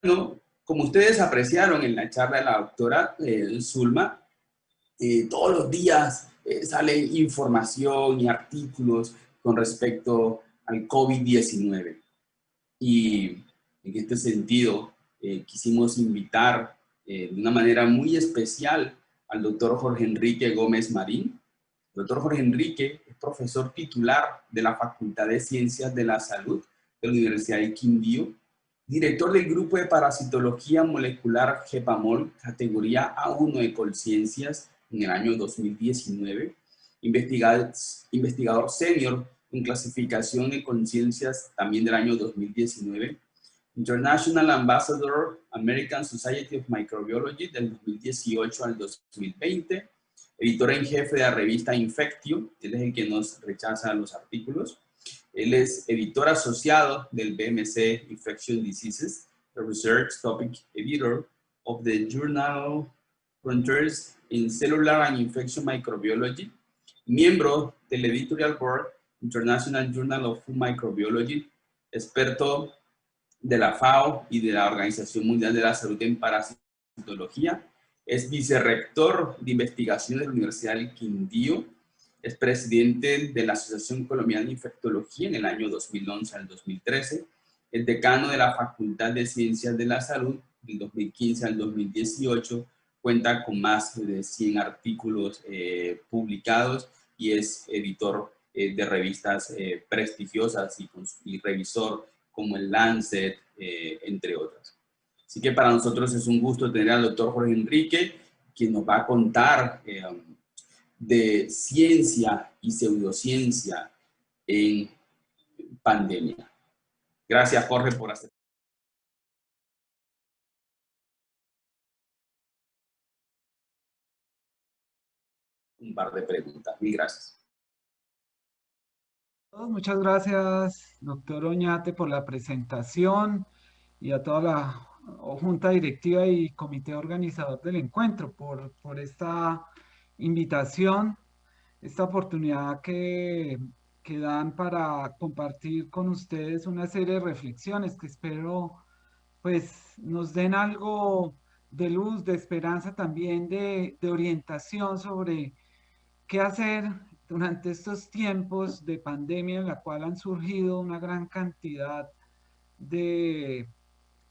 Bueno, como ustedes apreciaron en la charla de la doctora Zulma, todos los días sale información y artículos con respecto al COVID-19. Y en este sentido, quisimos invitar de una manera muy especial al doctor Jorge Enrique Gómez Marín. El doctor Jorge Enrique es profesor titular de la Facultad de Ciencias de la Salud de la Universidad de Quindío, director del Grupo de Parasitología Molecular GEPAMOL, categoría A1 de Colciencias en el año 2019, investigador senior en clasificación de conciencias también del año 2019, International Ambassador American Society of Microbiology del 2018 al 2020, editor en jefe de la revista Infectio, él es el que nos rechaza los artículos. Él es editor asociado del BMC Infectious Diseases, the Research Topic Editor of the Journal Frontiers in Cellular and Infection Microbiology, miembro del Editorial Board International Journal of Food Microbiology, experto de la FAO y de la Organización Mundial de la Salud en Parasitología, es vicerrector de investigación de la Universidad del Quindío, es presidente de la Asociación Colombiana de Infectología en el año 2011 al 2013, es decano de la Facultad de Ciencias de la Salud del 2015 al 2018, cuenta con más de 100 artículos publicados y es editor de revistas prestigiosas y revisor como el Lancet, entre otras. Así que para nosotros es un gusto tener al doctor Jorge Enrique, quien nos va a contar de ciencia y pseudociencia en pandemia. Gracias, Jorge, por hacer un par de preguntas. Mil gracias. Muchas gracias, doctor Oñate, por la presentación y a toda la junta directiva y comité organizador del encuentro por esta invitación, esta oportunidad que dan para compartir con ustedes una serie de reflexiones que espero pues nos den algo de luz, de esperanza también, de orientación sobre qué hacer durante estos tiempos de pandemia en la cual han surgido una gran cantidad de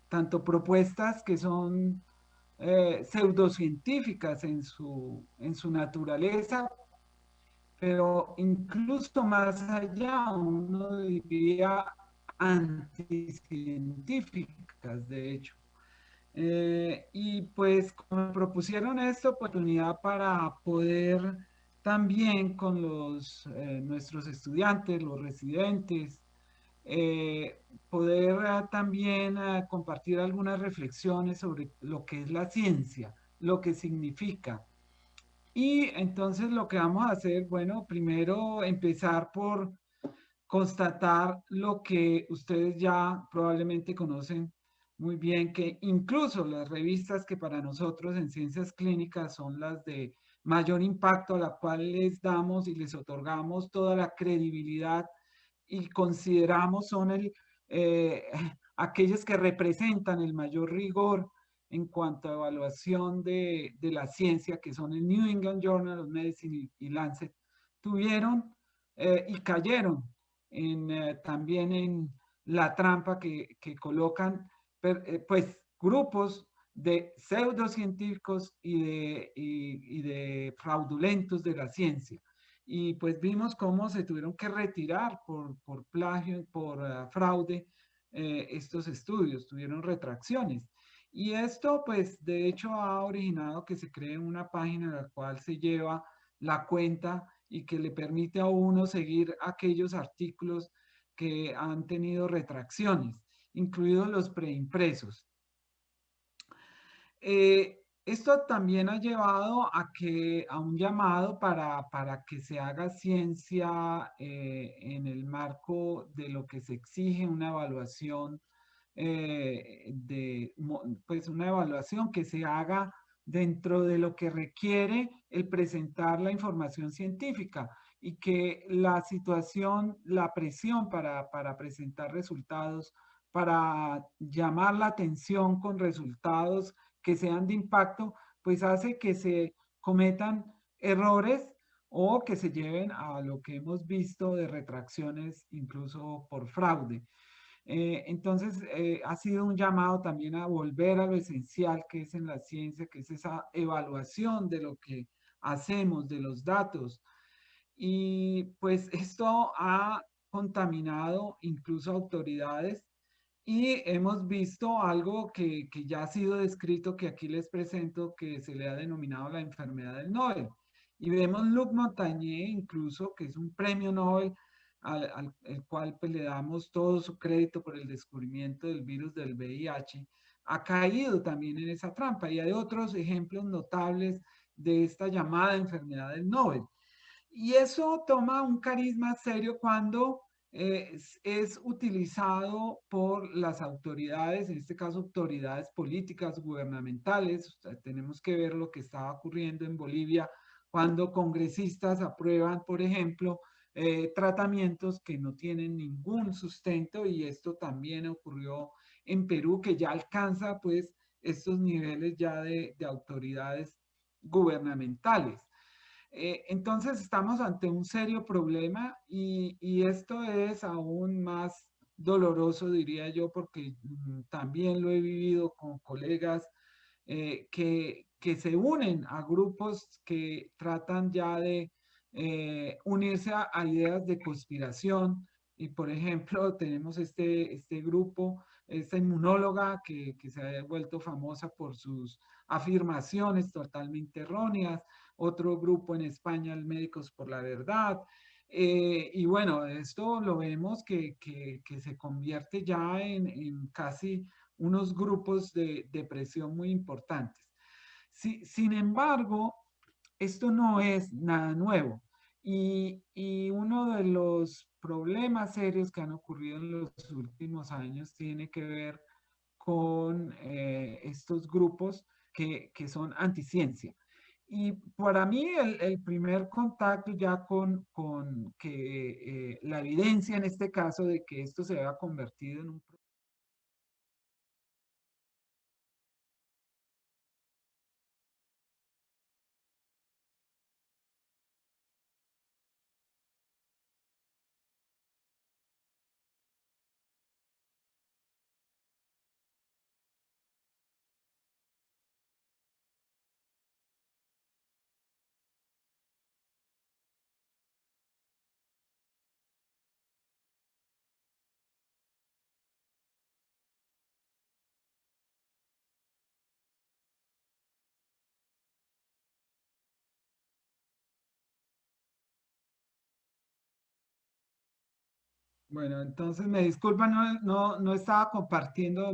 tanto propuestas que son pseudocientíficas en su naturaleza, pero incluso más allá, uno diría anticientíficas, de hecho. Y pues como me propusieron esta oportunidad para poder también con nuestros estudiantes, los residentes, poder también compartir algunas reflexiones sobre lo que es la ciencia, lo que significa. Y entonces lo que vamos a hacer, bueno, primero empezar por constatar lo que ustedes ya probablemente conocen muy bien, que incluso las revistas que para nosotros en ciencias clínicas son las de mayor impacto, a la cual les damos y les otorgamos toda la credibilidad y consideramos son eh, aquellas que representan el mayor rigor en cuanto a evaluación de la ciencia, que son el New England Journal of Medicine y Lancet, tuvieron y cayeron también en la trampa que colocan pues grupos de pseudocientíficos y de fraudulentos de la ciencia. Y pues vimos cómo se tuvieron que retirar por plagio, por fraude, estos estudios, tuvieron retracciones. Y esto, pues, de hecho, ha originado que se cree una página en la cual se lleva la cuenta y que le permite a uno seguir aquellos artículos que han tenido retracciones, incluidos los preimpresos. Esto también ha llevado a un llamado para que se haga ciencia en el marco de lo que se exige una evaluación pues una evaluación que se haga dentro de lo que requiere el presentar la información científica y que la situación, la presión para presentar resultados para llamar la atención con resultados que sean de impacto, pues hace que se cometan errores o que se lleven a lo que hemos visto de retracciones incluso por fraude. Entonces, ha sido un llamado también a volver a lo esencial que es en la ciencia, que es esa evaluación de lo que hacemos, de los datos. Y pues esto ha contaminado incluso autoridades y hemos visto algo que ya ha sido descrito, que aquí les presento, que se le ha denominado la enfermedad del Nobel. Y vemos Luc Montagnier, incluso, que es un premio Nobel al cual pues, le damos todo su crédito por el descubrimiento del virus del VIH, ha caído también en esa trampa. Y hay otros ejemplos notables de esta llamada enfermedad del Nobel. Y eso toma un carisma serio cuando es utilizado por las autoridades, en este caso autoridades políticas, gubernamentales. O sea, tenemos que ver lo que estaba ocurriendo en Bolivia cuando congresistas aprueban, por ejemplo, tratamientos que no tienen ningún sustento, y esto también ocurrió en Perú, que ya alcanza pues estos niveles ya de autoridades gubernamentales. Entonces estamos ante un serio problema y esto es aún más doloroso, diría yo, porque también lo he vivido con colegas que se unen a grupos que tratan ya de unirse a ideas de conspiración. Y por ejemplo, tenemos este grupo, esta inmunóloga que se ha vuelto famosa por sus afirmaciones totalmente erróneas, otro grupo en España, el Médicos por la Verdad. Y bueno, esto lo vemos que se convierte ya en casi unos grupos de presión muy importantes. Sin embargo, esto no es nada nuevo. Y uno de los problemas serios que han ocurrido en los últimos años tiene que ver con estos grupos que son anticiencia. Y para mí el primer contacto ya con que la evidencia en este caso de que esto se había convertido en un... Bueno, entonces me disculpan, no estaba compartiendo,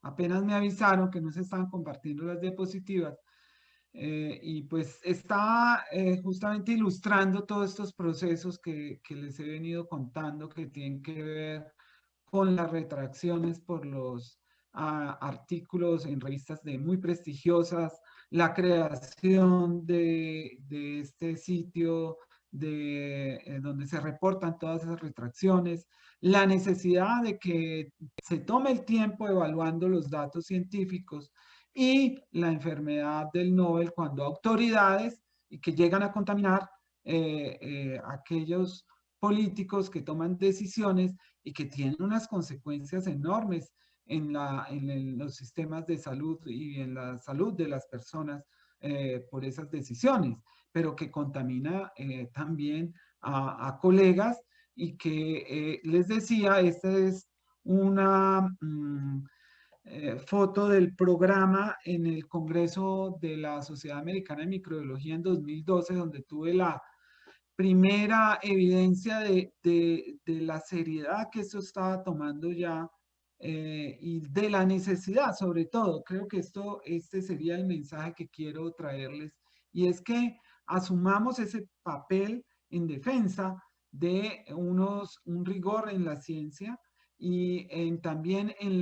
apenas me avisaron que no se estaban compartiendo las diapositivas. Y pues estaba justamente ilustrando todos estos procesos que les he venido contando que tienen que ver con las retracciones por los artículos en revistas de muy prestigiosas, la creación de este sitio donde se reportan todas esas retracciones, la necesidad de que se tome el tiempo evaluando los datos científicos y la enfermedad del Nobel cuando autoridades y que llegan a contaminar aquellos políticos que toman decisiones y que tienen unas consecuencias enormes en los sistemas de salud y en la salud de las personas por esas decisiones, pero que contamina también a colegas y que les decía, esta es una foto del programa en el Congreso de la Sociedad Americana de Microbiología en 2012, donde tuve la primera evidencia de la seriedad que esto estaba tomando ya y de la necesidad, sobre todo. Creo que este sería el mensaje que quiero traerles, y es que asumamos ese papel en defensa de un rigor en la ciencia y también en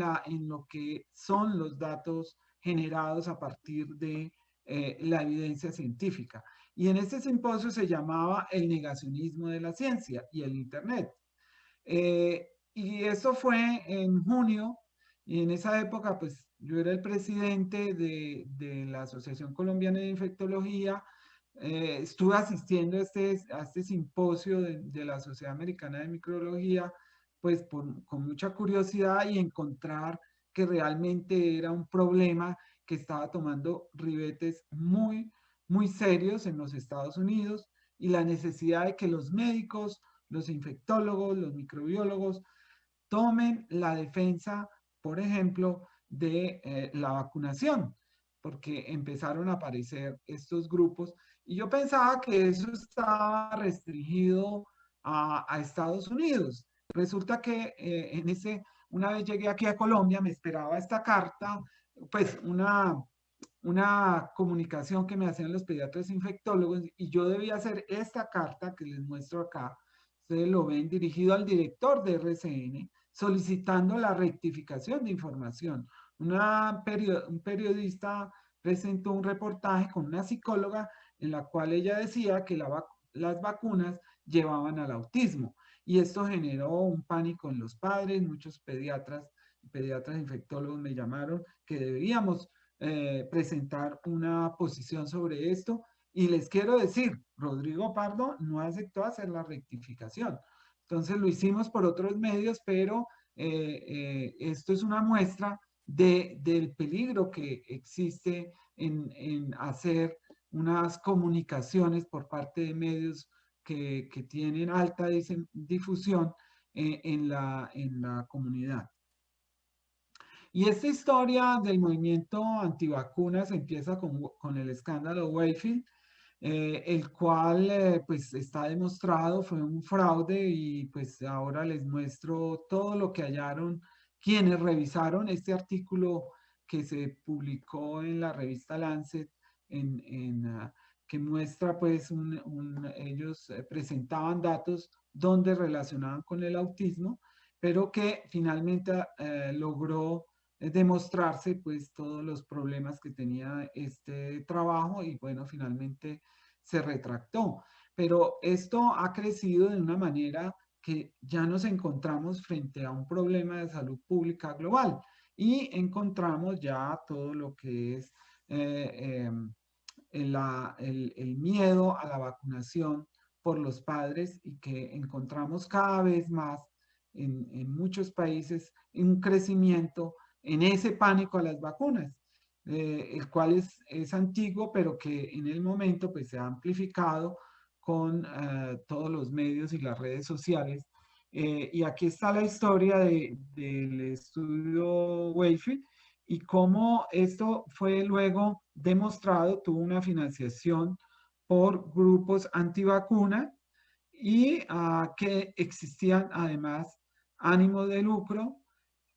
lo que son los datos generados a partir de la evidencia científica. Y en este simposio se llamaba El negacionismo de la ciencia y el Internet. Y eso fue en junio, y en esa época, pues yo era el presidente de la Asociación Colombiana de Infectología. Estuve asistiendo a este simposio de la Sociedad Americana de Microbiología, pues con mucha curiosidad y encontrar que realmente era un problema que estaba tomando ribetes muy serios en los Estados Unidos, y la necesidad de que los médicos, los infectólogos, los microbiólogos tomen la defensa, por ejemplo, de la vacunación, porque empezaron a aparecer estos grupos y yo pensaba que eso estaba restringido a Estados Unidos. Resulta que una vez llegué aquí a Colombia, me esperaba esta carta, pues una comunicación que me hacían los pediatras infectólogos, y yo debía hacer esta carta que les muestro acá. Ustedes lo ven, dirigido al director de RCN, solicitando la rectificación de información. Un periodista presentó un reportaje con una psicóloga en la cual ella decía que las vacunas llevaban al autismo. Y esto generó un pánico en los padres. Muchos pediatras infectólogos me llamaron que deberíamos presentar una posición sobre esto. Y les quiero decir, Rodrigo Pardo no aceptó hacer la rectificación. Entonces lo hicimos por otros medios, pero esto es una muestra del peligro que existe en hacer unas comunicaciones por parte de medios que tienen alta difusión en la comunidad. Y esta historia del movimiento antivacunas empieza con el escándalo Wakefield, el cual pues está demostrado fue un fraude, y pues ahora les muestro todo lo que hallaron quienes revisaron este artículo que se publicó en la revista Lancet, que muestra pues ellos presentaban datos donde relacionaban con el autismo, pero que finalmente logró demostrarse pues todos los problemas que tenía este trabajo, y bueno, finalmente se retractó. Pero esto ha crecido de una manera que ya nos encontramos frente a un problema de salud pública global, y encontramos ya todo lo que es el miedo a la vacunación por los padres, y que encontramos cada vez más en muchos países un crecimiento en ese pánico a las vacunas, el cual es antiguo, pero que en el momento pues, se ha amplificado con todos los medios y las redes sociales. Y aquí está la historia del estudio Wakefield, y cómo esto fue luego demostrado, tuvo una financiación por grupos antivacuna, y que existían además ánimos de lucro.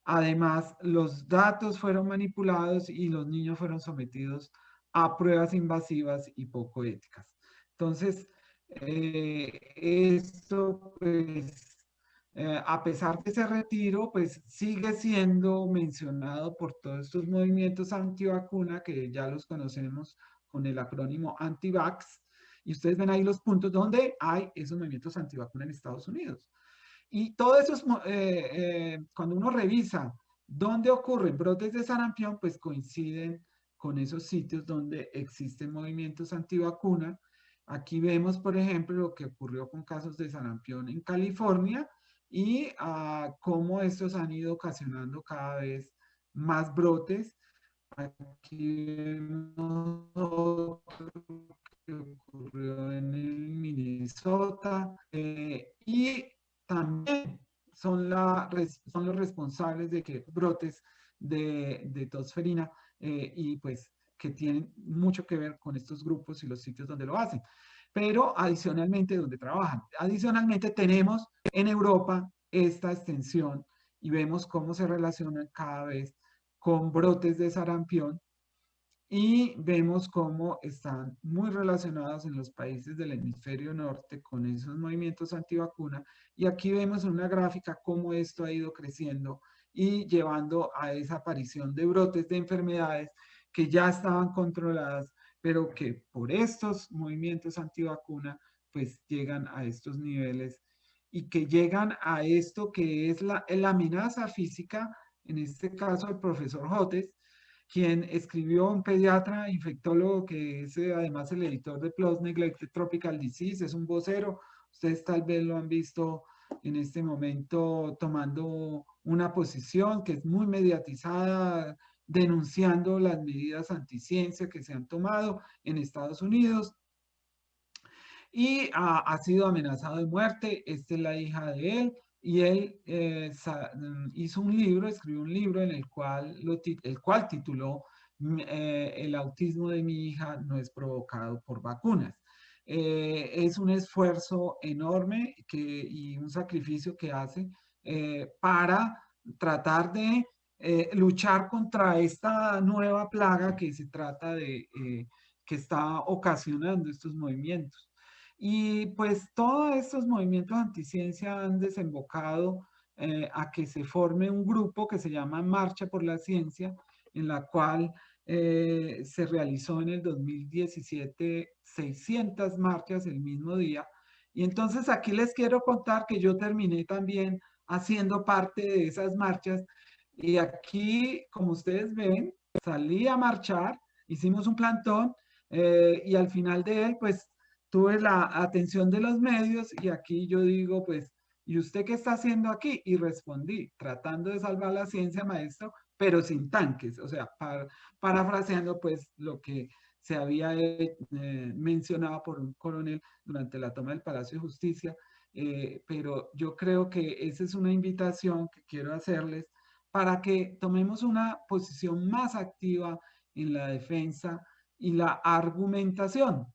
Además, los datos fueron manipulados y los niños fueron sometidos a pruebas invasivas y poco éticas. Entonces, esto pues a pesar de ese retiro, pues sigue siendo mencionado por todos estos movimientos antivacuna, que ya los conocemos con el acrónimo Antivax, y ustedes ven ahí los puntos donde hay esos movimientos antivacuna en Estados Unidos. Y todo eso, cuando uno revisa dónde ocurren brotes de sarampión, pues coinciden con esos sitios donde existen movimientos antivacuna. Aquí vemos, por ejemplo, lo que ocurrió con casos de sarampión en California, y cómo estos han ido ocasionando cada vez más brotes. Aquí vemos otro que ocurrió en el Minnesota, y también son los responsables de que brotes de tosferina, y pues que tienen mucho que ver con estos grupos y los sitios donde lo hacen. Pero adicionalmente, donde trabajan. Adicionalmente tenemos en Europa esta extensión, y vemos cómo se relacionan cada vez con brotes de sarampión, y vemos cómo están muy relacionados en los países del hemisferio norte con esos movimientos antivacuna. Y aquí vemos en una gráfica cómo esto ha ido creciendo y llevando a esa aparición de brotes de enfermedades que ya estaban controladas, pero que por estos movimientos antivacuna pues llegan a estos niveles. y que llegan a esto que es la amenaza física, en este caso el profesor Jotes, quien escribió, un pediatra infectólogo que es además el editor de PLOS Neglected Tropical Disease, es un vocero, ustedes tal vez lo han visto en este momento tomando una posición que es muy mediatizada, denunciando las medidas anticiencia que se han tomado en Estados Unidos y ha sido amenazado de muerte. Esta es la hija de él y él hizo un libro, escribió un libro en el cual tituló El autismo de mi hija no es provocado por vacunas. Es un esfuerzo enorme y un sacrificio que hace para tratar de luchar contra esta nueva plaga que se trata de, que está ocasionando estos movimientos. Y pues todos estos movimientos anticiencia han desembocado a que se forme un grupo que se llama Marcha por la Ciencia, en la cual se realizó en el 2017 600 marchas el mismo día. Y entonces aquí les quiero contar que yo terminé también haciendo parte de esas marchas. Y aquí, como ustedes ven, salí a marchar, hicimos un plantón y al final de él, pues tuve la atención de los medios y aquí yo digo, pues, ¿y usted qué está haciendo aquí? Y respondí, tratando de salvar la ciencia, maestro, pero sin tanques, o sea, parafraseando pues lo que se había mencionado por un coronel durante la toma del Palacio de Justicia, pero yo creo que esa es una invitación que quiero hacerles para que tomemos una posición más activa en la defensa y la argumentación.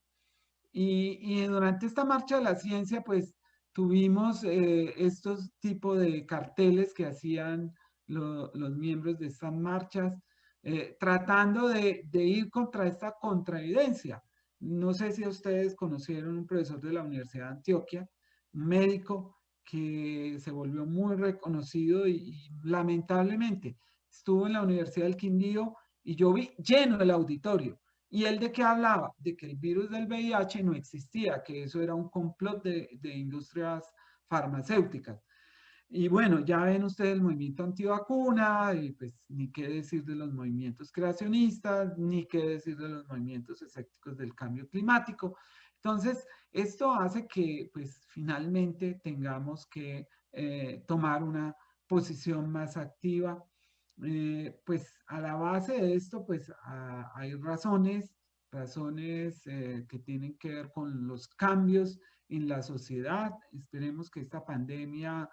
Y durante esta marcha de la ciencia, pues tuvimos estos tipos de carteles que hacían los miembros de estas marchas, tratando de ir contra esta contraevidencia. No sé si ustedes conocieron un profesor de la Universidad de Antioquia, un médico que se volvió muy reconocido y lamentablemente estuvo en la Universidad del Quindío y yo vi lleno el auditorio. ¿Y él de qué hablaba? De que el virus del VIH no existía, que eso era un complot de industrias farmacéuticas. Y bueno, ya ven ustedes el movimiento antivacuna, y pues ni qué decir de los movimientos creacionistas, ni qué decir de los movimientos escépticos del cambio climático. Entonces, esto hace que pues finalmente tengamos que tomar una posición más activa. Pues a la base de esto, pues hay razones que tienen que ver con los cambios en la sociedad. Esperemos que esta pandemia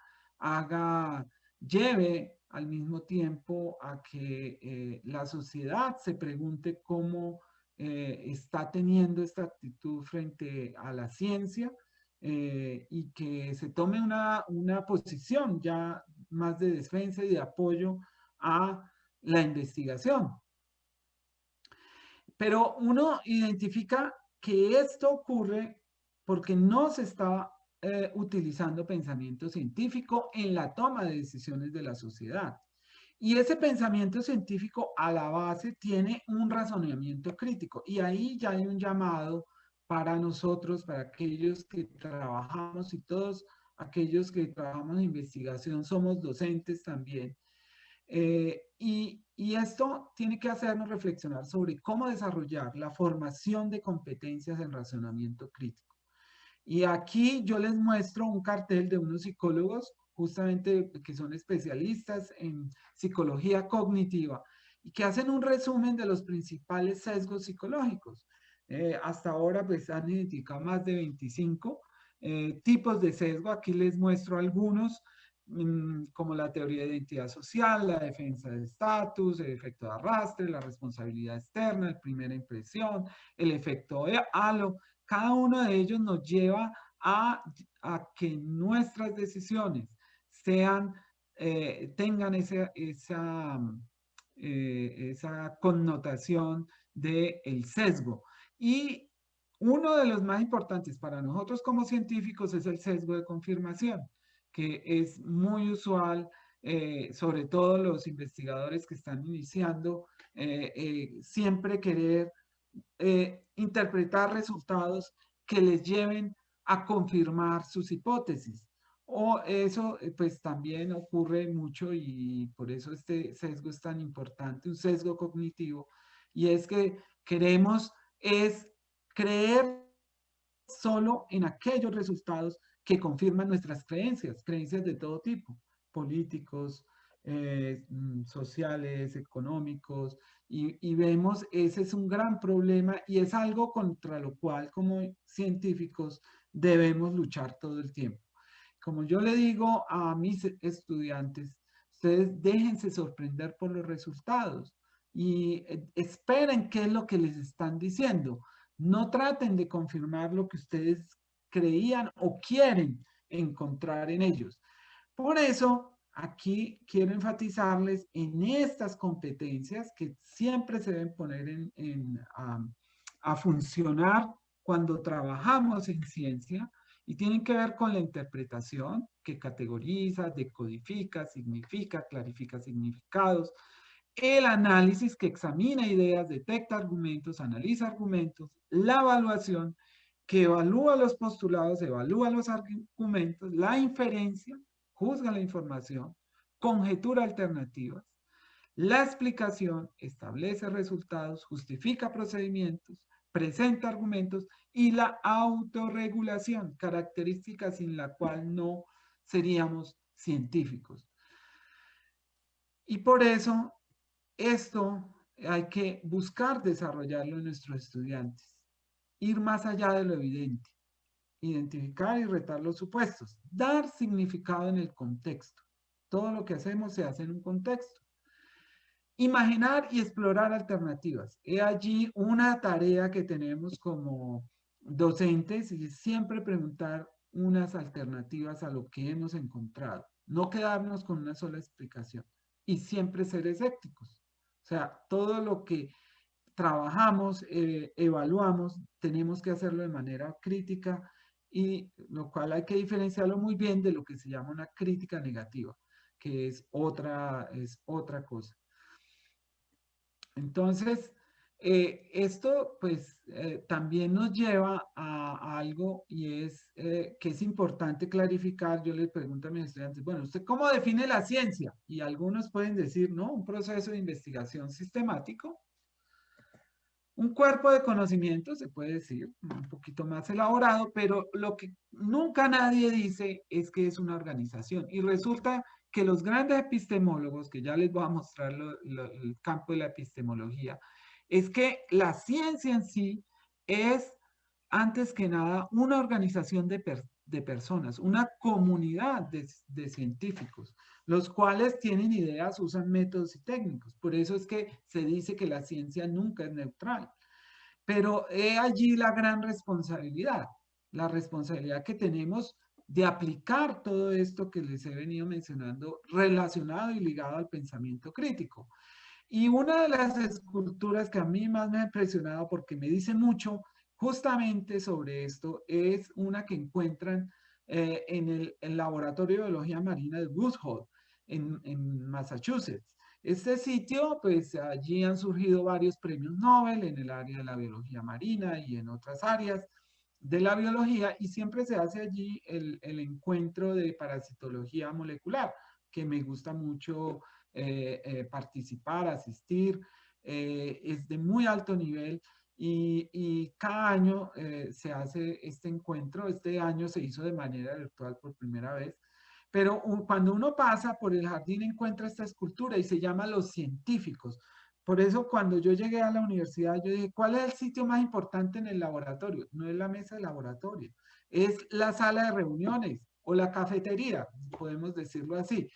lleve al mismo tiempo a que la sociedad se pregunte cómo está teniendo esta actitud frente a la ciencia y que se tome una posición ya más de defensa y de apoyo a la investigación. Pero uno identifica que esto ocurre porque no se está utilizando pensamiento científico en la toma de decisiones de la sociedad. Y ese pensamiento científico a la base tiene un razonamiento crítico. Y ahí ya hay un llamado para nosotros, para aquellos que trabajamos y todos aquellos que trabajamos en investigación, somos docentes también, y esto tiene que hacernos reflexionar sobre cómo desarrollar la formación de competencias en razonamiento crítico. Y aquí yo les muestro un cartel de unos psicólogos, justamente que son especialistas en psicología cognitiva, y que hacen un resumen de los principales sesgos psicológicos. Hasta ahora pues han identificado más de 25 tipos de sesgo. Aquí les muestro algunos como la teoría de identidad social, la defensa de estatus, el efecto de arrastre, la responsabilidad externa, la primera impresión, el efecto halo. Cada uno de ellos nos lleva a que nuestras decisiones tengan esa connotación del sesgo. Y uno de los más importantes para nosotros como científicos es el sesgo de confirmación, que es muy usual, sobre todo los investigadores que están iniciando, siempre querer interpretar resultados que les lleven a confirmar sus hipótesis. O eso pues también ocurre mucho y por eso este sesgo es tan importante, un sesgo cognitivo, y es que queremos es creer solo en aquellos resultados que confirman nuestras creencias, creencias de todo tipo, políticos, sociales, económicos, y vemos, ese es un gran problema y es algo contra lo cual como científicos debemos luchar todo el tiempo. Como yo le digo a mis estudiantes, ustedes déjense sorprender por los resultados y esperen qué es lo que les están diciendo. No traten de confirmar lo que ustedes creían o quieren encontrar en ellos. Por eso, aquí quiero enfatizarles en estas competencias que siempre se deben poner a funcionar cuando trabajamos en ciencia y tienen que ver con la interpretación que categoriza, decodifica, significa, clarifica significados, el análisis que examina ideas, detecta argumentos, analiza argumentos, la evaluación que evalúa los postulados, evalúa los argumentos, la inferencia, juzga la información, conjetura alternativas, la explicación, establece resultados, justifica procedimientos, presenta argumentos y la autorregulación, característica sin la cual no seríamos científicos. Y por eso esto hay que buscar desarrollarlo en nuestros estudiantes, ir más allá de lo evidente, identificar y retar los supuestos, dar significado en el contexto. Todo lo que hacemos se hace en un contexto. Imaginar y explorar alternativas. He allí una tarea que tenemos como docentes y es siempre preguntar unas alternativas a lo que hemos encontrado. No quedarnos con una sola explicación y siempre ser escépticos. O sea, todo lo que trabajamos, evaluamos, tenemos que hacerlo de manera crítica y lo cual hay que diferenciarlo muy bien de lo que se llama una crítica negativa, que es otra cosa. Entonces, esto pues también nos lleva a algo y es que es importante clarificar. Yo les pregunto a mis estudiantes, bueno, ¿usted cómo define la ciencia? Y algunos pueden decir, no, un proceso de investigación sistemático, un cuerpo de conocimiento, se puede decir, un poquito más elaborado, pero lo que nunca nadie dice es que es una organización. Y resulta que los grandes epistemólogos, que ya les voy a mostrar el campo de la epistemología, es que la ciencia en sí es, antes que nada, una organización de personas, una comunidad de científicos, los cuales tienen ideas, usan métodos y técnicos. Por eso es que se dice que la ciencia nunca es neutral. Pero he allí la responsabilidad que tenemos de aplicar todo esto que les he venido mencionando relacionado y ligado al pensamiento crítico. Y una de las esculturas que a mí más me ha impresionado porque me dice mucho justamente sobre esto es una que encuentran en el Laboratorio de Biología Marina de Woods Hole, en Massachusetts. Este sitio, pues allí han surgido varios premios Nobel en el área de la biología marina y en otras áreas de la biología, y siempre se hace allí el encuentro de parasitología molecular, que me gusta mucho participar, asistir, es de muy alto nivel y cada año se hace este encuentro. Este año se hizo de manera virtual por primera vez, pero cuando uno pasa por el jardín encuentra esta escultura y se llama Los Científicos. Por eso cuando yo llegué a la universidad, yo dije, ¿cuál es el sitio más importante en el laboratorio? No es la mesa de laboratorio, es la sala de reuniones o la cafetería, podemos decirlo así,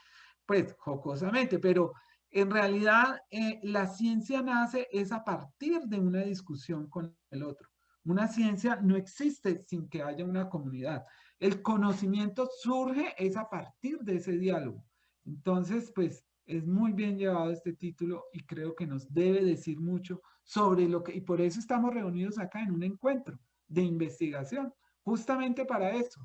pues jocosamente, pero en realidad la ciencia nace es a partir de una discusión con el otro. Una ciencia no existe sin que haya una comunidad. El conocimiento surge es a partir de ese diálogo. Entonces, pues es muy bien llevado este título y creo que nos debe decir mucho sobre lo que, y por eso estamos reunidos acá en un encuentro de investigación, justamente para eso.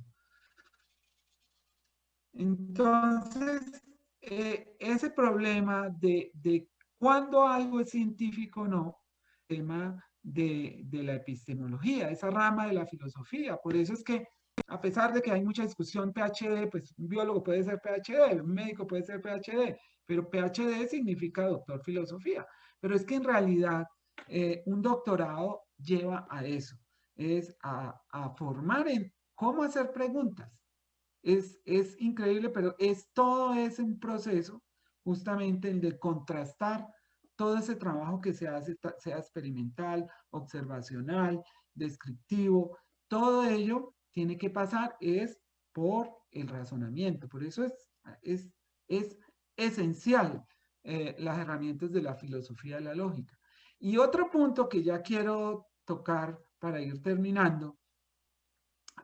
Entonces, ese problema de cuándo algo es científico o no, tema de la epistemología, esa rama de la filosofía. Por eso es que a pesar de que hay mucha discusión PhD, pues un biólogo puede ser PhD, un médico puede ser PhD, pero PhD significa doctor filosofía. Pero es que en realidad un doctorado lleva a eso, es a formar en cómo hacer preguntas. Es increíble, pero todo es un proceso justamente el de contrastar todo ese trabajo que se hace, sea experimental, observacional, descriptivo, todo ello tiene que pasar es por el razonamiento. Por eso es esencial las herramientas de la filosofía de la lógica. Y otro punto que ya quiero tocar para ir terminando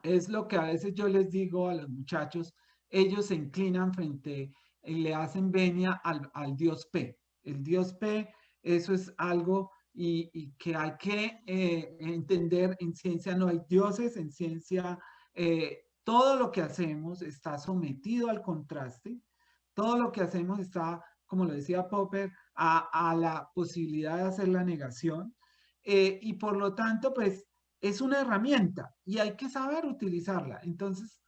es lo que a veces yo les digo a los muchachos, ellos se inclinan frente y le hacen venia al dios P. El dios P, eso es algo y que hay que entender en ciencia, no hay dioses, en ciencia todo lo que hacemos está sometido al contraste, todo lo que hacemos está, como lo decía Popper, a la posibilidad de hacer la negación. Y por lo tanto, pues es una herramienta y hay que saber utilizarla. Entonces,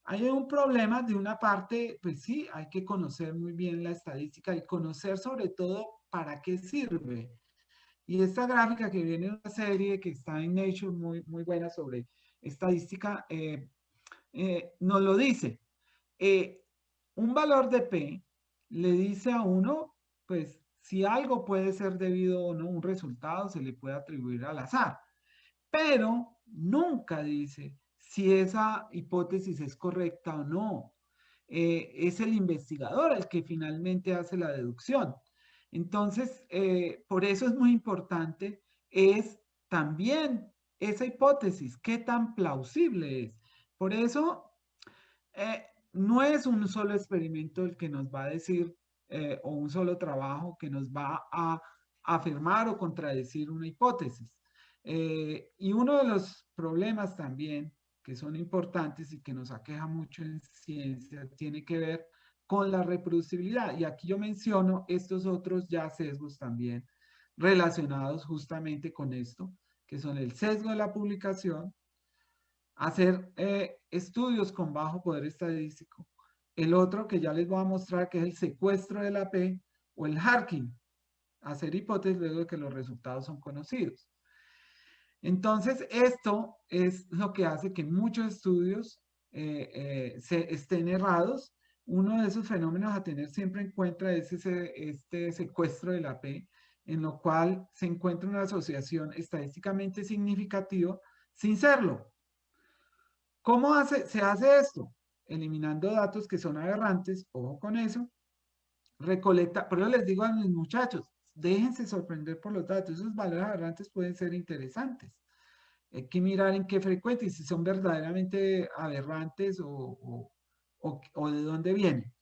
hay un problema de una parte, pues sí, hay que conocer muy bien la estadística y conocer sobre todo para qué sirve. Y esta gráfica que viene de una serie que está en Nature muy, muy buena sobre estadística, nos lo dice. Eh, un valor de P le dice a uno, pues, si algo puede ser debido o no, un resultado se le puede atribuir al azar, pero nunca dice si esa hipótesis es correcta o no. Es el investigador el que finalmente hace la deducción. Entonces, por eso es muy importante, es también esa hipótesis, qué tan plausible es. Por eso, no es un solo experimento el que nos va a decir, o un solo trabajo que nos va a afirmar o contradecir una hipótesis. Y uno de los problemas también que son importantes y que nos aqueja mucho en ciencia tiene que ver con la reproducibilidad. Y aquí yo menciono estos otros ya sesgos también relacionados justamente con esto, que son el sesgo de la publicación, hacer estudios con bajo poder estadístico. El otro que ya les voy a mostrar que es el secuestro de la P o el hacking, hacer hipótesis luego de que los resultados son conocidos. Entonces, esto es lo que hace que muchos estudios se estén errados. Uno de esos fenómenos a tener siempre en cuenta es este secuestro de la P, en lo cual se encuentra una asociación estadísticamente significativa sin serlo. ¿Cómo se hace esto? Eliminando datos que son aberrantes, ojo con eso, recolecta, por eso les digo a mis muchachos, déjense sorprender por los datos, esos valores aberrantes pueden ser interesantes. Hay que mirar en qué frecuencia y si son verdaderamente aberrantes o de dónde vienen.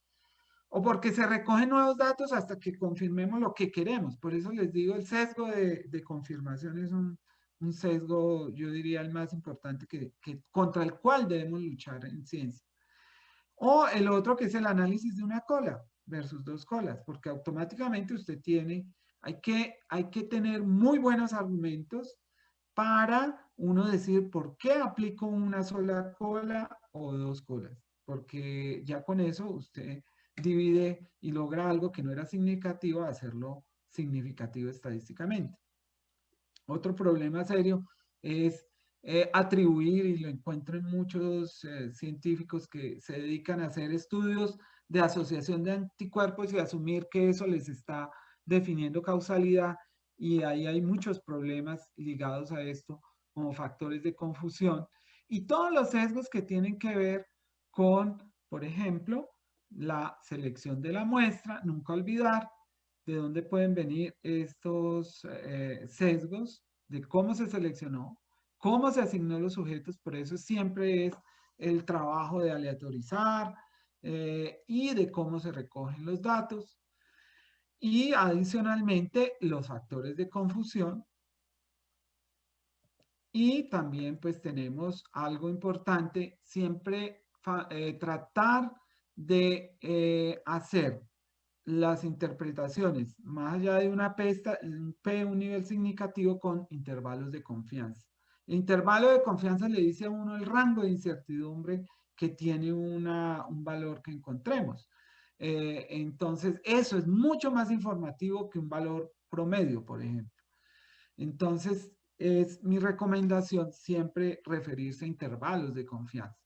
O porque se recogen nuevos datos hasta que confirmemos lo que queremos. Por eso les digo, el sesgo de confirmación es un sesgo, yo diría, el más importante contra el cual debemos luchar en ciencia. O el otro que es el análisis de una cola versus dos colas, porque automáticamente usted hay que tener muy buenos argumentos para uno decir por qué aplico una sola cola o dos colas, porque ya con eso usted divide y logra algo que no era significativo, hacerlo significativo estadísticamente. Otro problema serio es atribuir, y lo encuentro en muchos científicos que se dedican a hacer estudios de asociación de anticuerpos y asumir que eso les está definiendo causalidad, y ahí hay muchos problemas ligados a esto, como factores de confusión, y todos los sesgos que tienen que ver con, por ejemplo, la selección de la muestra, nunca olvidar de dónde pueden venir estos sesgos, de cómo se seleccionó, cómo se asignó los sujetos, por eso siempre es el trabajo de aleatorizar y de cómo se recogen los datos. Y adicionalmente los factores de confusión. Y también pues tenemos algo importante, siempre tratar de hacer las interpretaciones, más allá de una pesta, un P, un nivel significativo con intervalos de confianza. El intervalo de confianza le dice a uno el rango de incertidumbre que tiene un valor que encontremos. Entonces, eso es mucho más informativo que un valor promedio, por ejemplo. Entonces, es mi recomendación siempre referirse a intervalos de confianza.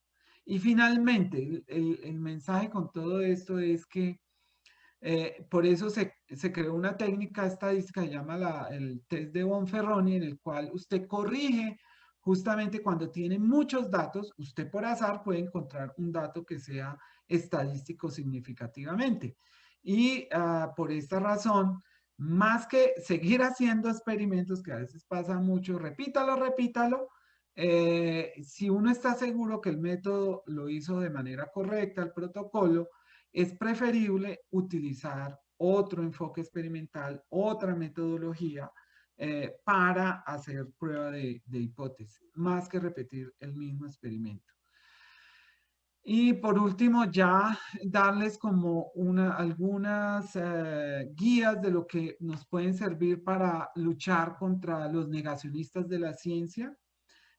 Y finalmente, el mensaje con todo esto es que por eso se creó una técnica estadística que se llama el test de Bonferroni, en el cual usted corrige justamente cuando tiene muchos datos, usted por azar puede encontrar un dato que sea estadístico significativamente. Y por esta razón, más que seguir haciendo experimentos, que a veces pasa mucho, repítalo, repítalo, si uno está seguro que el método lo hizo de manera correcta, el protocolo, es preferible utilizar otro enfoque experimental, otra metodología para hacer prueba de hipótesis, más que repetir el mismo experimento. Y por último, ya darles como algunas guías de lo que nos pueden servir para luchar contra los negacionistas de la ciencia,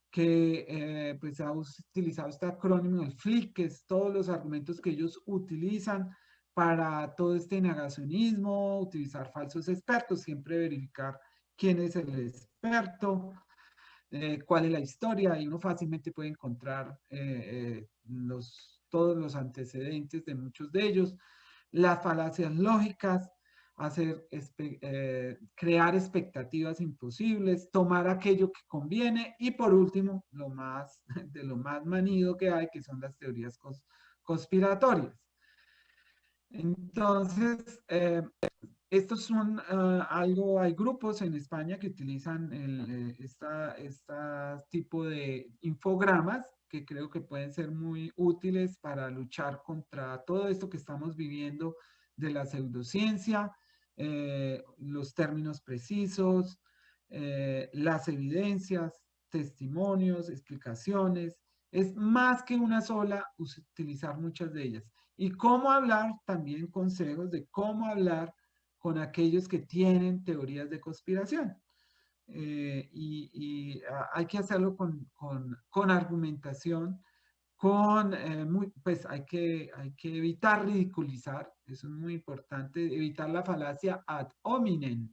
que pues ha utilizado este acrónimo, el FLIC, que es todos los argumentos que ellos utilizan para todo este negacionismo, utilizar falsos expertos, siempre verificar quién es el experto, cuál es la historia, y uno fácilmente puede encontrar todos los antecedentes de muchos de ellos, las falacias lógicas, crear expectativas imposibles, tomar aquello que conviene y por último, de lo más manido que hay, que son las teorías conspiratorias. Entonces, estos son hay grupos en España que utilizan este tipo de infogramas que creo que pueden ser muy útiles para luchar contra todo esto que estamos viviendo de la pseudociencia, los términos precisos, las evidencias, testimonios, explicaciones. Es más que una sola, utilizar muchas de ellas. Y cómo hablar, también consejos de cómo hablar con aquellos que tienen teorías de conspiración. Hay que hacerlo con argumentación, pues hay que evitar ridiculizar, eso es muy importante, evitar la falacia ad hominem,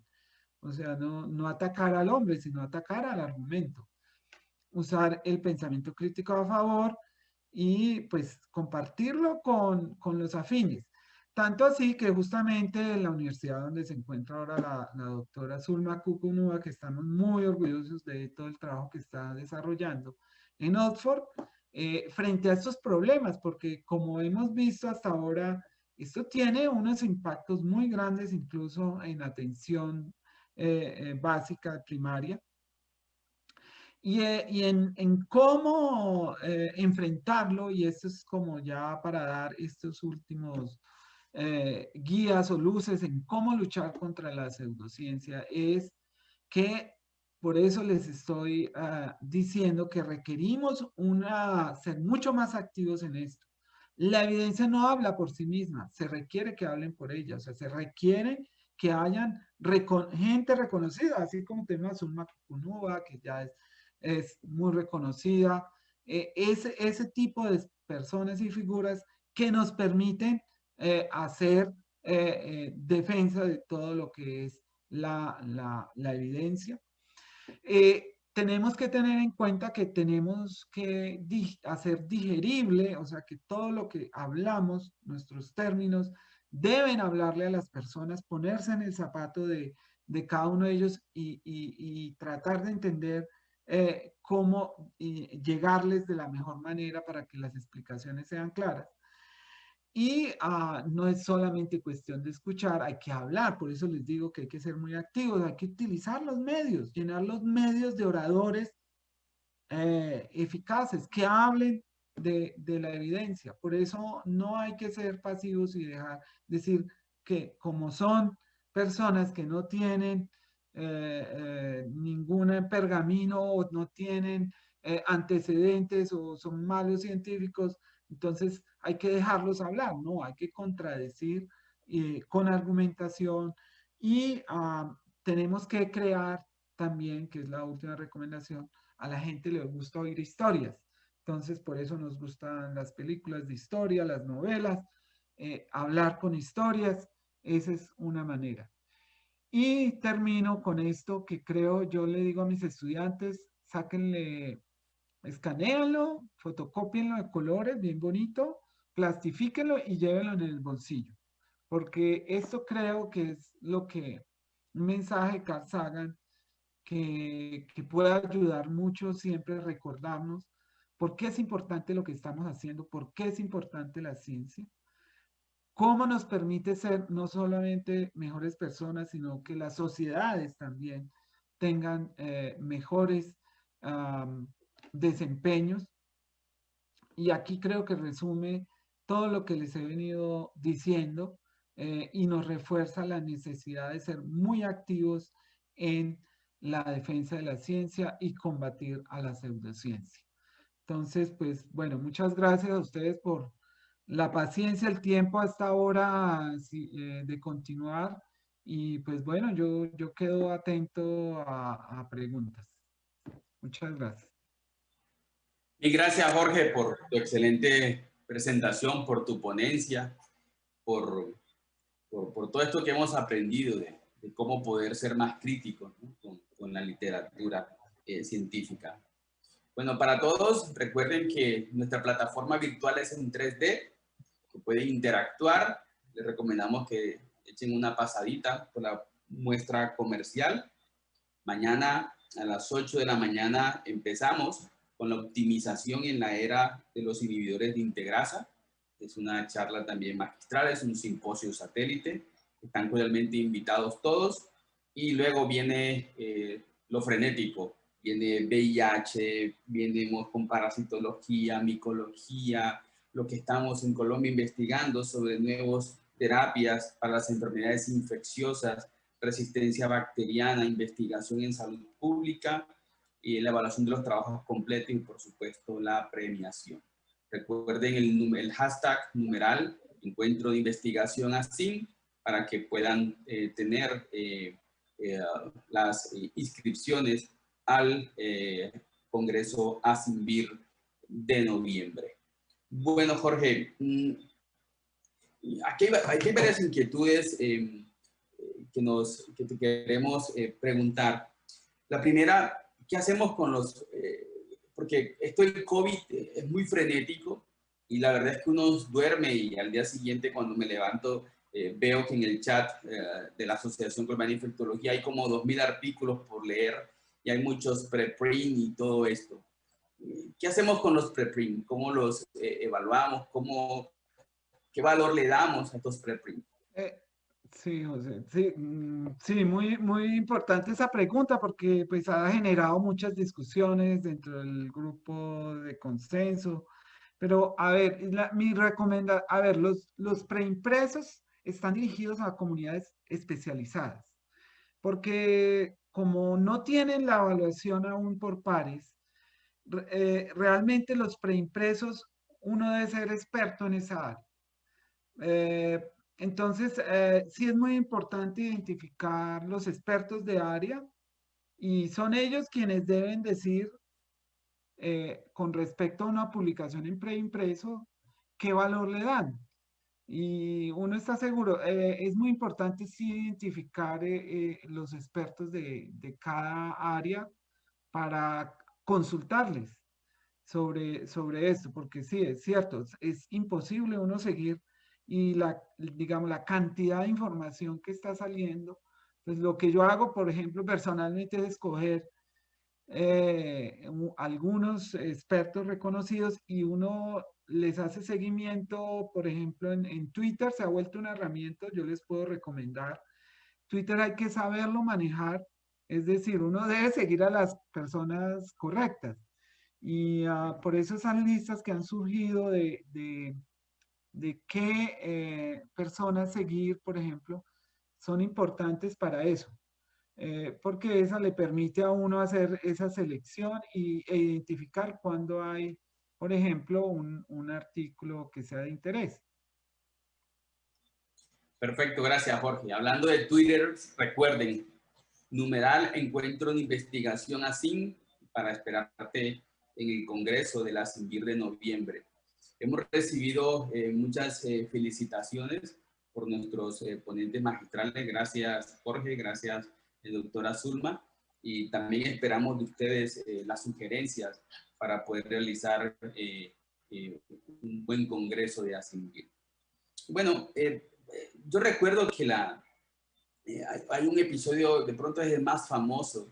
o sea, no atacar al hombre, sino atacar al argumento. Usar el pensamiento crítico a favor y pues compartirlo con los afines. Tanto así que justamente en la universidad donde se encuentra ahora la doctora Zulma Cucunúa, que estamos muy orgullosos de todo el trabajo que está desarrollando en Oxford, frente a estos problemas, porque como hemos visto hasta ahora, esto tiene unos impactos muy grandes incluso en atención básica, primaria, y en cómo enfrentarlo, y esto es como ya para dar estos últimos guías o luces en cómo luchar contra la pseudociencia, es que por eso les estoy diciendo que requerimos ser mucho más activos en esto. La evidencia no habla por sí misma, se requiere que hablen por ella, o sea, se requiere que hayan gente reconocida, así como tenemos a Zulma Kukunuba, que ya es muy reconocida, ese tipo de personas y figuras que nos permiten hacer defensa de todo lo que es la evidencia. Tenemos que tener en cuenta que tenemos que hacer digerible, o sea, que todo lo que hablamos, nuestros términos, deben hablarle a las personas, ponerse en el zapato de cada uno de ellos y tratar de entender cómo llegarles de la mejor manera para que las explicaciones sean claras. Y no es solamente cuestión de escuchar, hay que hablar, por eso les digo que hay que ser muy activos, hay que utilizar los medios, llenar los medios de oradores eficaces, que hablen de la evidencia. Por eso no hay que ser pasivos y decir que como son personas que no tienen ningún pergamino o no tienen antecedentes o son malos científicos, entonces hay que dejarlos hablar, ¿no? Hay que contradecir con argumentación y tenemos que crear también, que es la última recomendación, a la gente le gusta oír historias. Entonces, por eso nos gustan las películas de historia, las novelas, hablar con historias, esa es una manera. Y termino con esto que creo, yo le digo a mis estudiantes, sáquenle, escanéenlo, fotocópienlo de colores, bien bonito, plastifíquenlo y llévenlo en el bolsillo. Porque esto creo que es lo que, un mensaje de Carl Sagan que puede ayudar mucho siempre a recordarnos por qué es importante lo que estamos haciendo, por qué es importante la ciencia, cómo nos permite ser no solamente mejores personas, sino que las sociedades también tengan mejores desempeños. Y aquí creo que resume todo lo que les he venido diciendo y nos refuerza la necesidad de ser muy activos en la defensa de la ciencia y combatir a la pseudociencia. Entonces, pues bueno, muchas gracias a ustedes por la paciencia, el tiempo hasta ahora de continuar. Y pues bueno, yo quedo atento a preguntas. Muchas gracias. Y gracias, Jorge, por tu excelente presentación, por tu ponencia, por todo esto que hemos aprendido de cómo poder ser más críticos, ¿no? con la literatura científica. Bueno, para todos, recuerden que nuestra plataforma virtual es en 3D, que pueden interactuar. Les recomendamos que echen una pasadita por la muestra comercial. Mañana a las 8 de la mañana empezamos con la optimización en la era de los inhibidores de integrasa. Es una charla también magistral, es un simposio satélite. Están cordialmente invitados todos. Y luego viene lo frenético. Viene VIH, venimos con parasitología, micología, lo que estamos en Colombia investigando sobre nuevas terapias para las enfermedades infecciosas, resistencia bacteriana, investigación en salud pública y la evaluación de los trabajos completos y, por supuesto, la premiación. Recuerden el hashtag numeral encuentro de investigación ASIN para que puedan tener las inscripciones al Congreso ASINVIR de noviembre. Bueno, Jorge, aquí hay varias inquietudes que te queremos preguntar. La primera, ¿qué hacemos con los...? Porque esto del COVID es muy frenético y la verdad es que uno duerme y al día siguiente cuando me levanto veo que en el chat de la Asociación Colombiana de Infectología hay como 2000 artículos por leer y hay muchos preprint y todo esto. ¿Qué hacemos con los preprint? ¿Cómo los evaluamos? ¿Qué valor le damos a estos preprint? Sí, José, sí, sí, muy, muy importante esa pregunta porque pues ha generado muchas discusiones dentro del grupo de consenso, pero a ver, a ver, los preimpresos están dirigidos a comunidades especializadas, porque como no tienen la evaluación aún por pares, realmente los preimpresos, uno debe ser experto en esa área. Eh, entonces, sí es muy importante identificar los expertos de área y son ellos quienes deben decir con respecto a una publicación en preimpreso qué valor le dan. Y uno está seguro, es muy importante sí identificar los expertos de cada área para consultarles sobre esto, porque sí, es cierto, es imposible uno seguir y digamos, la cantidad de información que está saliendo, pues lo que yo hago, por ejemplo, personalmente es escoger algunos expertos reconocidos y uno les hace seguimiento, por ejemplo, en Twitter se ha vuelto una herramienta, yo les puedo recomendar. Twitter hay que saberlo manejar, es decir, uno debe seguir a las personas correctas. Y por eso esas listas que han surgido de qué personas seguir, por ejemplo, son importantes para eso, porque esa le permite a uno hacer esa selección e identificar cuando hay, por ejemplo, un artículo que sea de interés. Perfecto, gracias Jorge. Hablando de Twitter, recuerden, numeral encuentro de investigación ASIN para esperarte en el Congreso de la ASINVIR de noviembre. Hemos recibido muchas felicitaciones por nuestros ponentes magistrales. Gracias, Jorge. Gracias, doctora Zulma. Y también esperamos de ustedes las sugerencias para poder realizar un buen congreso de ASINVIR. Bueno, yo recuerdo que hay un episodio, de pronto es el más famoso,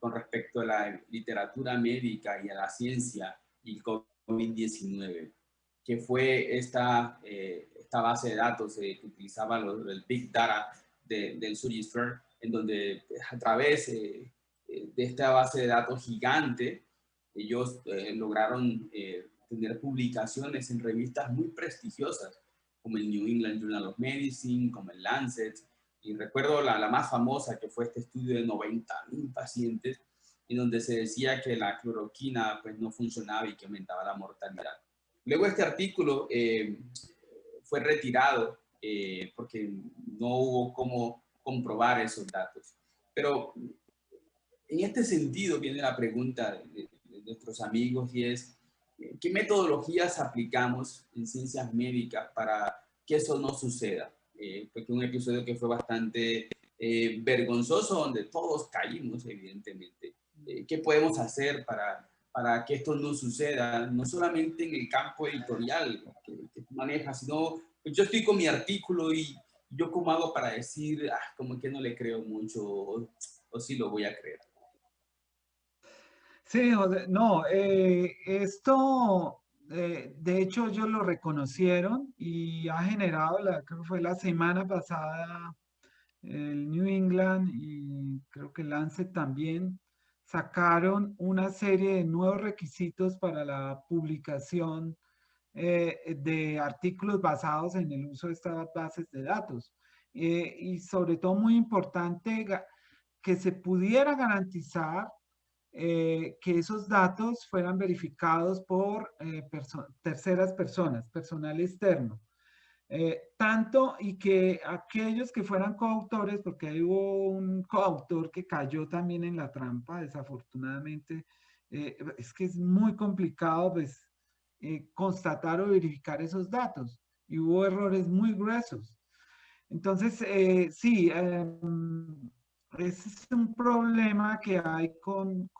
con respecto a la literatura médica y a la ciencia y COVID-19, que fue esta base de datos que utilizaba el Big Data del Surgisphere, en donde a través de esta base de datos gigante, ellos lograron tener publicaciones en revistas muy prestigiosas, como el New England Journal of Medicine, como el Lancet, y recuerdo la más famosa, que fue este estudio de 90,000 pacientes, en donde se decía que la cloroquina pues, no funcionaba y que aumentaba la mortalidad. Luego este artículo fue retirado porque no hubo cómo comprobar esos datos. Pero en este sentido viene la pregunta de nuestros amigos y es, ¿qué metodologías aplicamos en ciencias médicas para que eso no suceda? Porque un episodio que fue bastante vergonzoso, donde todos caímos, evidentemente. ¿Qué podemos hacer para que esto no suceda? No solamente en el campo editorial que tú manejas, sino pues yo estoy con mi artículo y yo cómo hago para decir, como que no le creo mucho o sí lo voy a creer. Sí, José, no, esto, de hecho, ellos lo reconocieron y ha generado, creo que fue la semana pasada, el New England y creo que el Lancet también sacaron una serie de nuevos requisitos para la publicación de artículos basados en el uso de estas bases de datos. Y sobre todo muy importante que se pudiera garantizar que esos datos fueran verificados por terceras personas, personal externo. Tanto y que aquellos que fueran coautores, porque ahí hubo un coautor que cayó también en la trampa, desafortunadamente, es que es muy complicado pues, constatar o verificar esos datos y hubo errores muy gruesos. Entonces, sí, ese es un problema que hay con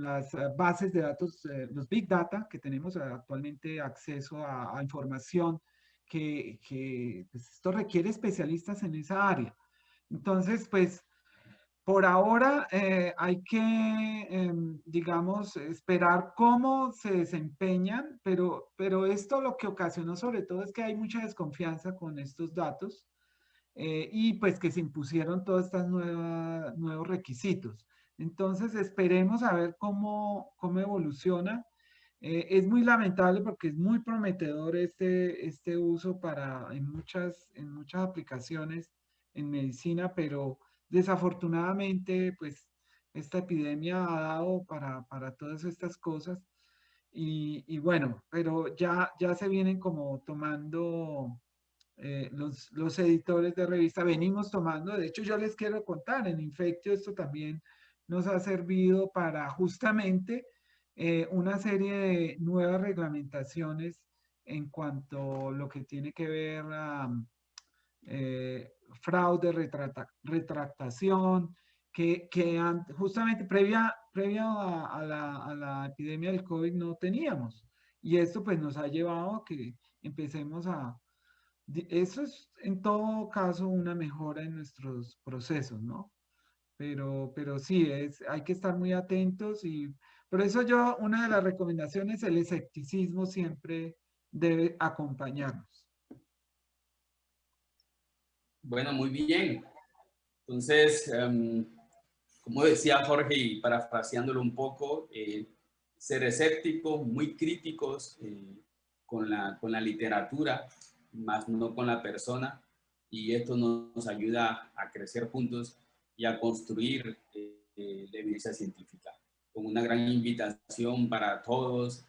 las bases de datos, los Big Data, que tenemos actualmente acceso a información, que pues, esto requiere especialistas en esa área. Entonces, pues por ahora hay que, digamos, esperar cómo se desempeñan, pero esto lo que ocasionó sobre todo es que hay mucha desconfianza con estos datos y pues que se impusieron todos estos nuevos requisitos. Entonces, esperemos a ver cómo evoluciona. Es muy lamentable porque es muy prometedor este uso en muchas aplicaciones en medicina, pero desafortunadamente, pues esta epidemia ha dado para todas estas cosas. Y bueno, pero ya se vienen como tomando los editores de revista, venimos tomando, de hecho yo les quiero contar, en Infectio esto también nos ha servido para justamente una serie de nuevas reglamentaciones en cuanto a lo que tiene que ver a fraude, retractación, que justamente previa a la epidemia del COVID no teníamos. Y esto pues nos ha llevado a que empecemos eso es en todo caso una mejora en nuestros procesos, ¿no? Pero sí, hay que estar muy atentos y por eso una de las recomendaciones, el escepticismo siempre debe acompañarnos. Bueno, muy bien. Entonces, como decía Jorge, y parafraseándolo un poco, ser escépticos, muy críticos con la literatura, más no con la persona, y esto nos ayuda a crecer juntos y a construir la evidencia científica. Con una gran invitación para todos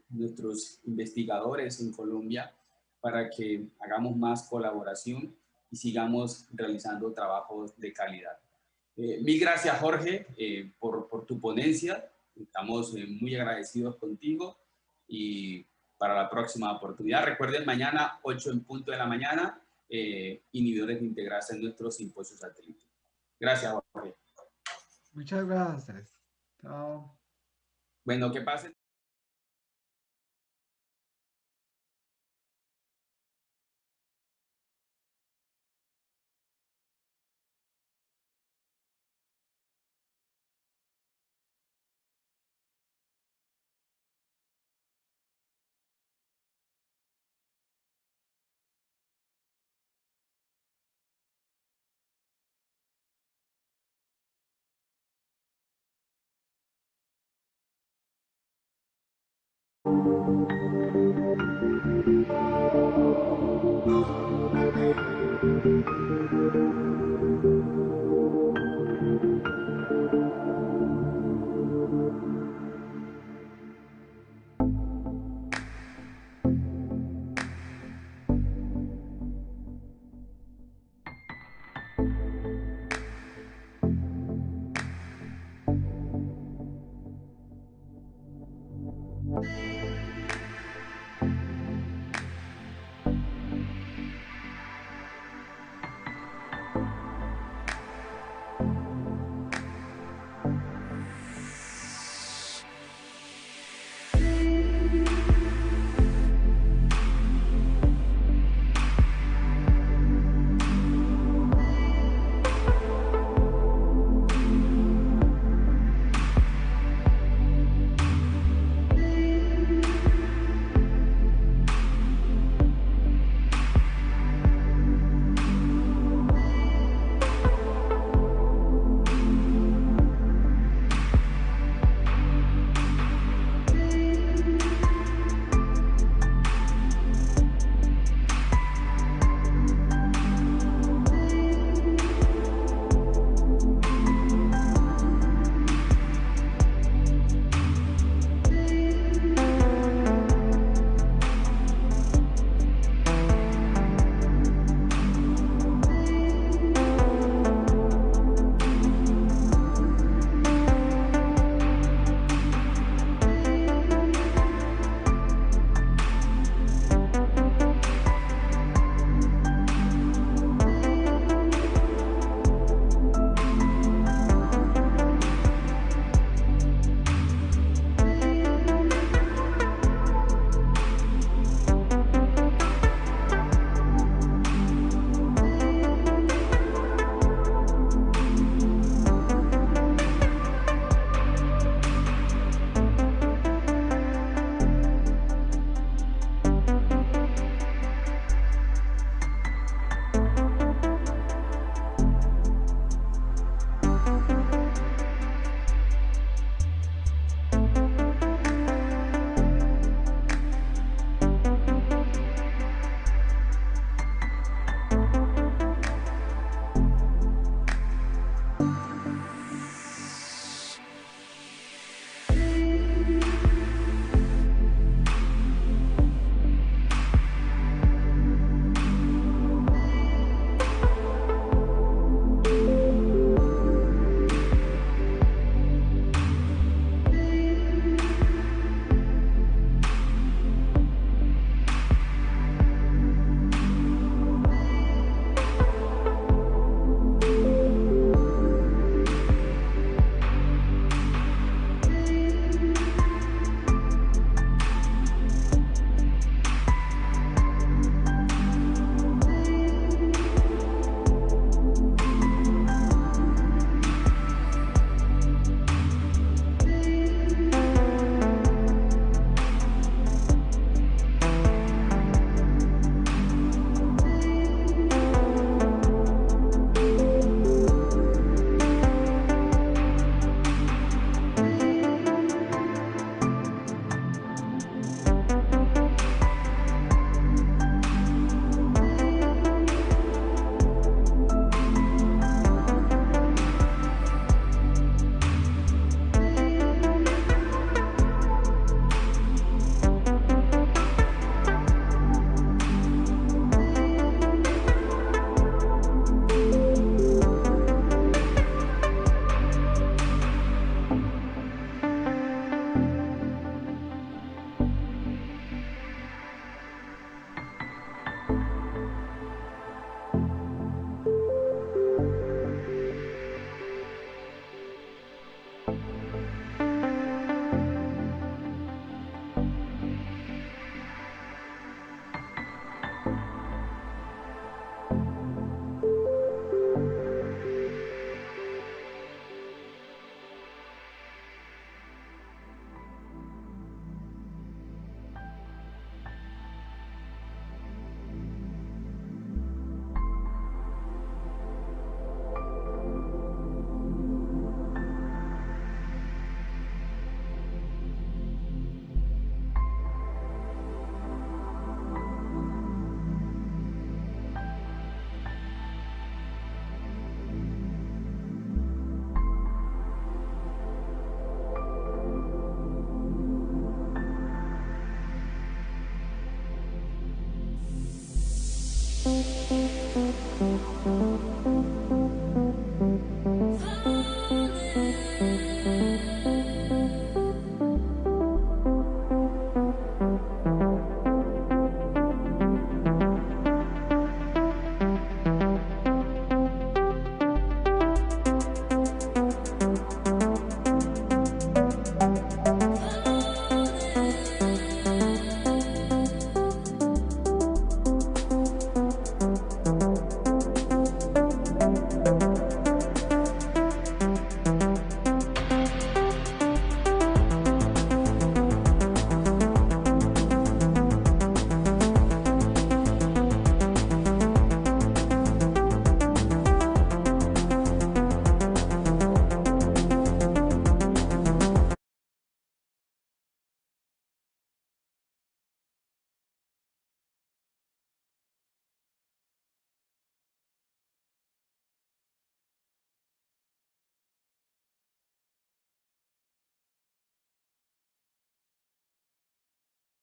nuestros investigadores en Colombia para que hagamos más colaboración y sigamos realizando trabajos de calidad. Mil gracias, Jorge, por tu ponencia. Estamos muy agradecidos contigo y para la próxima oportunidad. Recuerden, mañana 8 en punto de la mañana, inhibidores de integrasa en nuestro simposio satélite. Gracias, Jorge. Muchas gracias. Chao. Bueno, que pasen.